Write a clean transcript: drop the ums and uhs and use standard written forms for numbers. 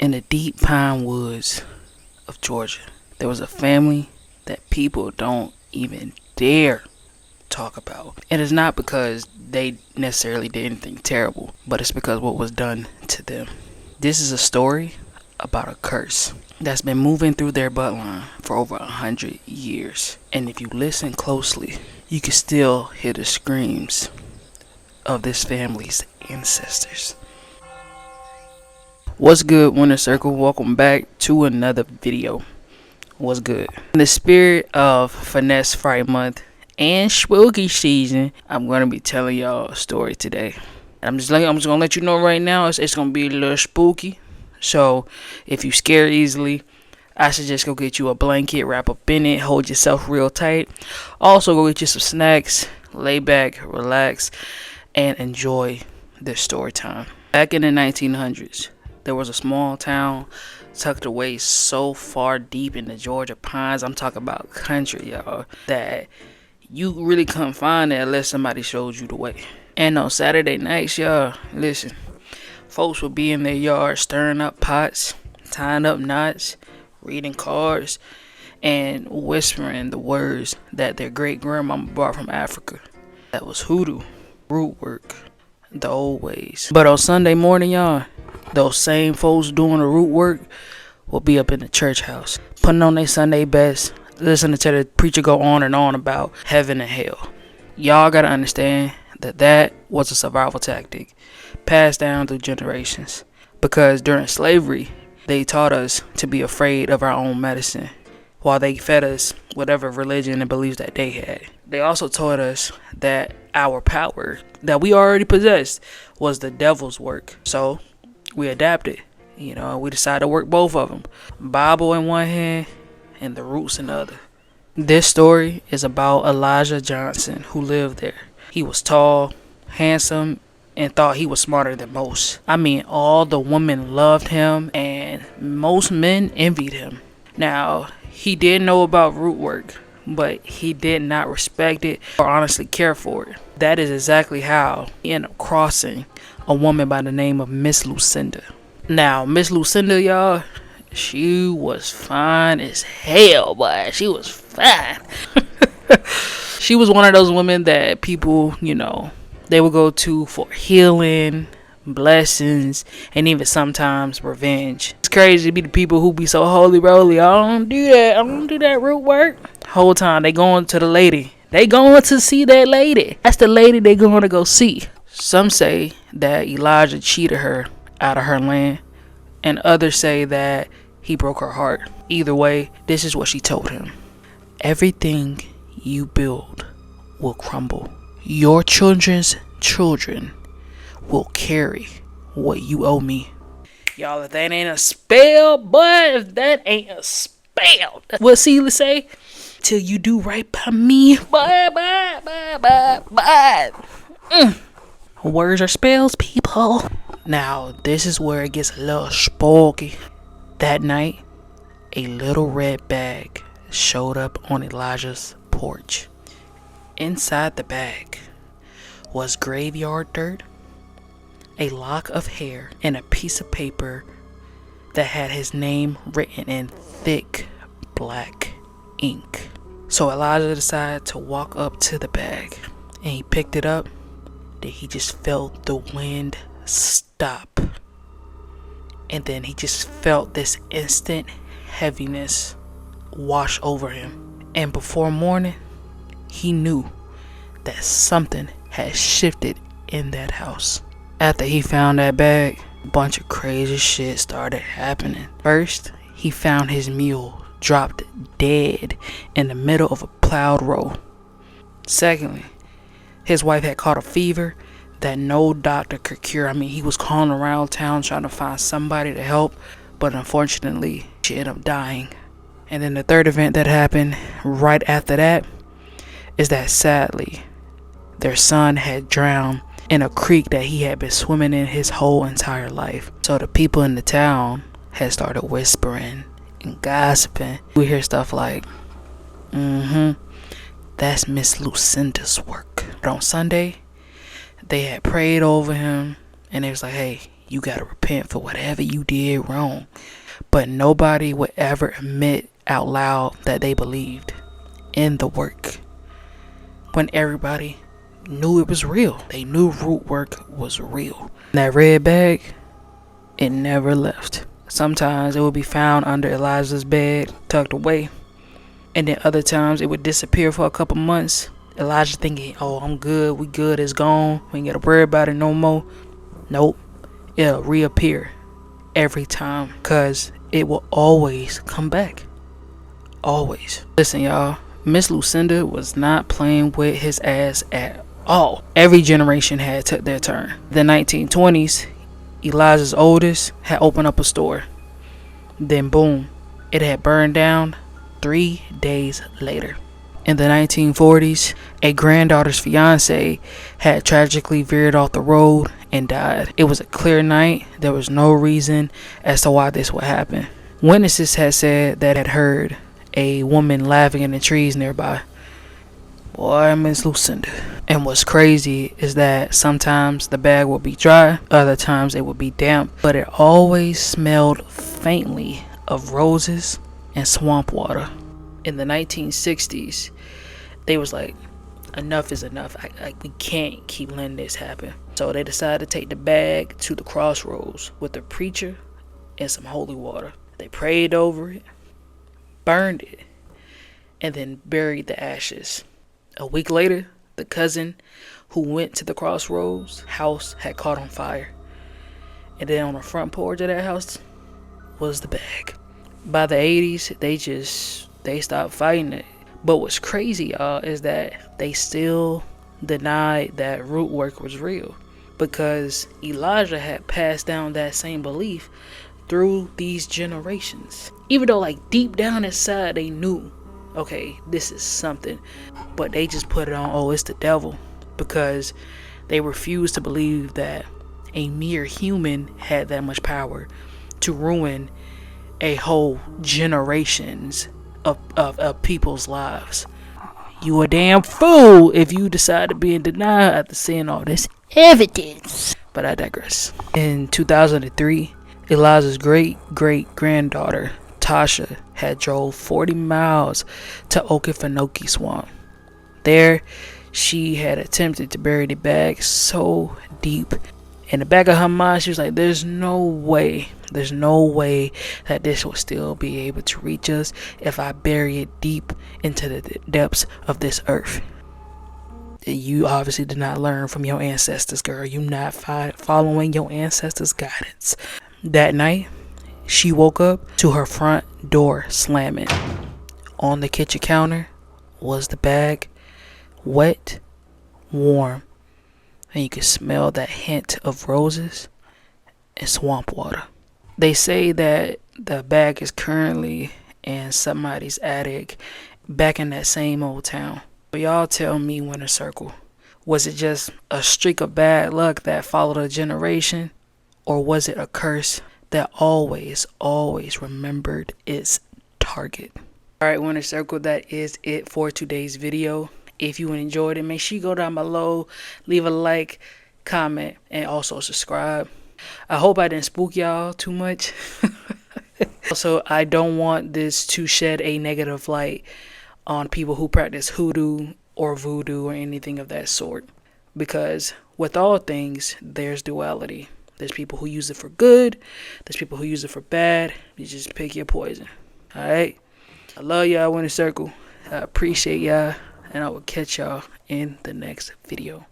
In the deep pine woods of Georgia, there was a family that people don't even dare talk about. And it's not because they necessarily did anything terrible, but it's because what was done to them. This is a story about a curse that's been moving through their bloodline for over 100 years. And if you listen closely, you can still hear the screams of this family's ancestors. What's good, Winter Circle? Welcome back to another video. What's good? In the spirit of Finesse, Fright month and spooky season, I'm going to be telling y'all a story today. I'm just going to let you know right now, it's going to be a little spooky. So if you scared easily, I suggest go get you a blanket, wrap up in it, hold yourself real tight. Also go get you some snacks, lay back, relax, and enjoy this story time. Back in the 1900s, there was a small town tucked away so far deep in the Georgia pines. I'm talking about country, y'all, that you really couldn't find it unless somebody showed you the way. And on Saturday nights, y'all, listen, folks would be in their yard stirring up pots, tying up knots, reading cards, and whispering the words that their great-grandmama brought from Africa. That was hoodoo, root work, the old ways. But on Sunday morning, y'all, those same folks doing the root work will be up in the church house, putting on their Sunday best, listening to the preacher go on and on about heaven and hell. Y'all gotta understand that was a survival tactic passed down through generations, because during slavery they taught us to be afraid of our own medicine while they fed us whatever religion and beliefs that they had. They also taught us that our power that we already possessed was the devil's work. So we adapted. We decided to work both of them. Bible in one hand and the roots in the other. This story is about Elijah Johnson, who lived there. He was tall, handsome, and thought he was smarter than most. I mean, all the women loved him and most men envied him. Now, he did know about root work, but he did not respect it or honestly care for it. That is exactly how he ended up crossing a woman by the name of Miss Lucinda. Now, Miss Lucinda, y'all, she was fine as hell, boy. She was fine. She was one of those women that people, they would go to for healing, blessings, and even sometimes revenge. It's crazy to be the people who be so holy roly. I don't do that root work. Whole time they going to the lady. They going to see that lady. That's the lady they going to go see. Some say that Elijah cheated her out of her land, and others say that he broke her heart. Either way, this is what she told him. Everything you build will crumble. Your children's children will carry what you owe me. Y'all, if that ain't a spell, but if that ain't a spell, what Celia say? Till you do right by me. Bye. Words are spells, people. Now, this is where it gets a little spooky. That night, a little red bag showed up on Elijah's porch. Inside the bag was graveyard dirt, a lock of hair, and a piece of paper that had his name written in thick black ink. So Elijah decided to walk up to the bag, and he picked it up. Then he just felt the wind stop, and then he just felt this instant heaviness wash over him. And before morning, he knew that something had shifted in that house. After he found that bag, a bunch of crazy shit started happening. First, he found his mule dropped dead in the middle of a plowed row. Secondly, his wife had caught a fever that no doctor could cure. I mean, he was calling around town trying to find somebody to help, but unfortunately, she ended up dying. And then the third event that happened right after that is that sadly, their son had drowned in a creek that he had been swimming in his whole entire life. So the people in the town had started whispering and gossiping. We hear stuff like, that's Miss Lucinda's work. But on Sunday, they had prayed over him, and they was like, hey, You gotta repent for whatever you did wrong. But nobody would ever admit out loud that they believed in the work when everybody knew it was real. They knew root work was real. That red bag, it never left. Sometimes it would be found under Elijah's bed, tucked away. And then other times it would disappear for a couple months. Elijah thinking, oh, I'm good, we good, it's gone, we ain't gotta worry about it no more. Nope, it'll reappear every time, because it will always come back. Always. Listen, y'all, Miss Lucinda was not playing with his ass at all. Every generation had took their turn. The 1920s, Elijah's oldest had opened up a store. Then boom, it had burned down 3 days later. In the 1940s, a granddaughter's fiance had tragically veered off the road and died. It was a clear night. There was no reason as to why this would happen. Witnesses had said that had heard a woman laughing in the trees nearby. Boy, Miss Lucinda. And what's crazy is that sometimes the bag would be dry, other times it would be damp, but it always smelled faintly of roses and swamp water. In the 1960s, they was like, enough is enough. We can't keep letting this happen. So they decided to take the bag to the crossroads with a preacher and some holy water. They prayed over it, burned it, and then buried the ashes. A week later, the cousin who went to the crossroads house had caught on fire. And then on the front porch of that house was the bag. By the 80s, they stopped fighting it. But what's crazy, y'all, is that they still denied that root work was real, because Elijah had passed down that same belief through these generations. Even though, like, deep down inside they knew, okay, this is something, but they just put it on, oh, it's the devil, because they refused to believe that a mere human had that much power to ruin a whole generations of people's lives. You a damn fool if you decide to be in denial after seeing all this evidence. But I digress. In 2003, Elijah's great-great-granddaughter, Tasha, had drove 40 miles to Okefenokee Swamp. There, she had attempted to bury the bag so deep. In the back of her mind, she was like, there's no way that this will still be able to reach us if I bury it deep into the depths of this earth. You obviously did not learn from your ancestors, girl. You're not following your ancestors' guidance. That night, she woke up to her front door slamming. On the kitchen counter was the bag, wet, warm, and you could smell that hint of roses and swamp water. They say that the bag is currently in somebody's attic back in that same old town. But y'all tell me, Winter Circle, was it just a streak of bad luck that followed a generation? Or was it a curse that always remembered its target? Alright, Winter Circle, that is it for today's video. If you enjoyed it, make sure you go down below, leave a like, comment, and also subscribe. I hope I didn't spook y'all too much. Also, I don't want this to shed a negative light on people who practice hoodoo or voodoo or anything of that sort. Because with all things, there's duality. There's people who use it for good. There's people who use it for bad. You just pick your poison. Alright? I love y'all, Winter Circle. I appreciate y'all. And I will catch y'all in the next video.